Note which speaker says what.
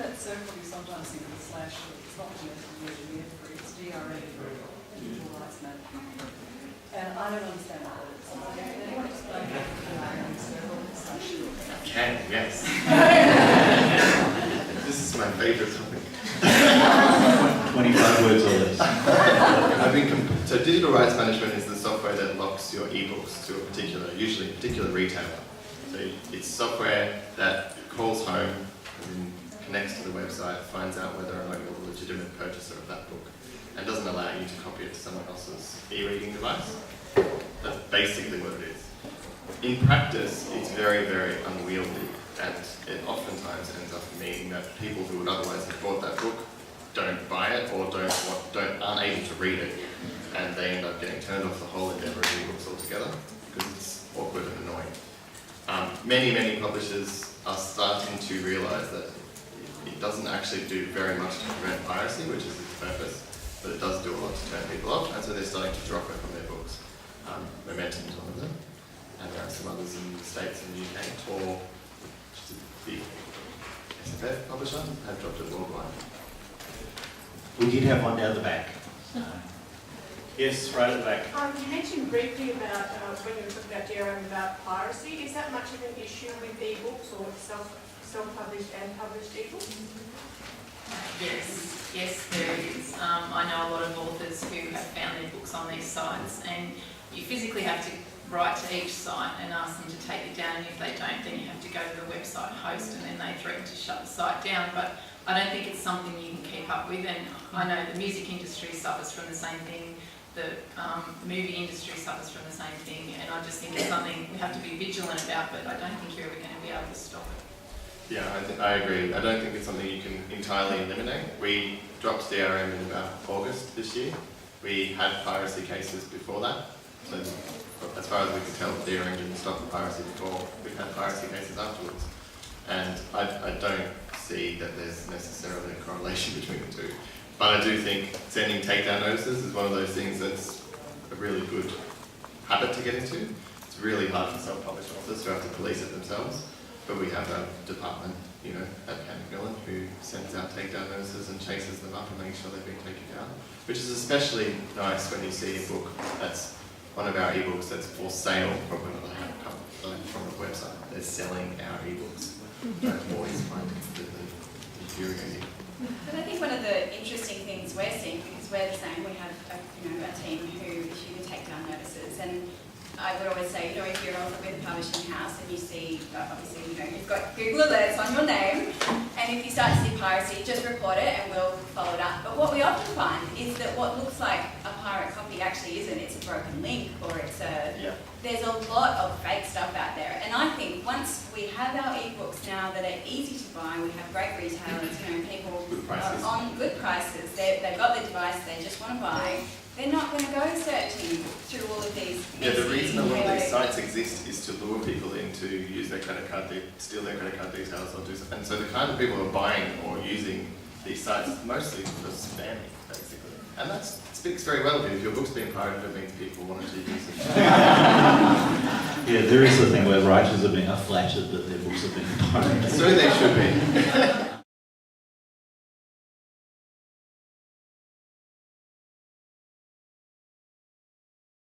Speaker 1: that circle you sometimes see with a slash, it's not domestically free, it's DRM, digital rights management. And I don't understand what that is. Can anyone explain what DRM circle slash is?
Speaker 2: Can, yes. This is my favourite topic.
Speaker 3: 25 words or less.
Speaker 2: So digital rights management is the software that locks your ebooks to a particular, usually a particular retailer. So it's software that calls home and connects to the website, finds out whether or not you're the legitimate purchaser of that book, and doesn't allow you to copy it to someone else's e-reading device. That's basically what it is. In practice, it's very, very unwieldy, and it oftentimes ends up meaning that people who would otherwise have bought that book don't buy it or aren't able to read it, and they end up getting turned off the whole endeavour of ebooks altogether because it's awkward and annoying. Many publishers are starting to realise that it doesn't actually do very much to prevent piracy, which is its purpose, but it does do a lot to turn people off, and so they're starting to drop it from their books. Momentum is one of them, and there are some others in the States and the UK. Tor, which is a big SFF publisher, have dropped it worldwide.
Speaker 3: We did have one down the back. Yes, right at the back.
Speaker 4: You mentioned briefly about, when you were talking about DRM, about piracy. Is that much of an issue with ebooks or self-published and published ebooks?
Speaker 5: Yes, there is. I know a lot of authors who have found their books on these sites, and you physically have to write to each site and ask them to take it down, and if they don't, then you have to go to the website host, and then they threaten to shut the site down. But I don't think it's something you can keep up with, and I know the music industry suffers from the same thing, the movie industry suffers from the same thing, and I just think it's something we have to be vigilant about, but I don't think you're ever going to be able to stop it.
Speaker 2: Yeah, I agree. I don't think it's something you can entirely eliminate. We dropped DRM in about August this year. We had piracy cases before that. So as far as we can tell, DRM didn't stop the piracy before. We've had piracy cases afterwards. And I don't see that there's necessarily a correlation between the two. But I do think sending takedown notices is one of those things that's a really good habit to get into. It's really hard for self-published authors to have to police it themselves. But we have a department, at Macmillan who sends out takedown notices and chases them up and makes sure they've been taken down. Which is especially nice when you see a book that's one of our ebooks that's for sale from a website. They're selling our ebooks. I always find it completely infuriating.
Speaker 6: But I think one of the interesting things we're seeing, because we're the same, we have a team who issue the takedown notices, and I would always say, if you're with a publishing house and you see, obviously, you've got Google alerts on your name, and if you start to see piracy, just report it and we'll follow it up. But what we often find is that what looks like a pirate copy actually isn't. It's a broken link, or it's there's a lot of fake stuff out there. And I think once we have our ebooks now that are easy to buy, we have great retailers, people on good prices, they've got the device, they just want to buy, they're not going to go searching through all of these.
Speaker 2: Yeah, the reason a lot of these sites exist is to lure people in to use their credit card, steal their credit card details, or do something. And so the kind of people who are buying or using these sites is mostly for spamming, basically. And that speaks very well of you. If your book's being pirated, it means people wanted to use it.
Speaker 3: Yeah, there is a thing where writers are flattered that their books are being pirated.
Speaker 2: So they should be.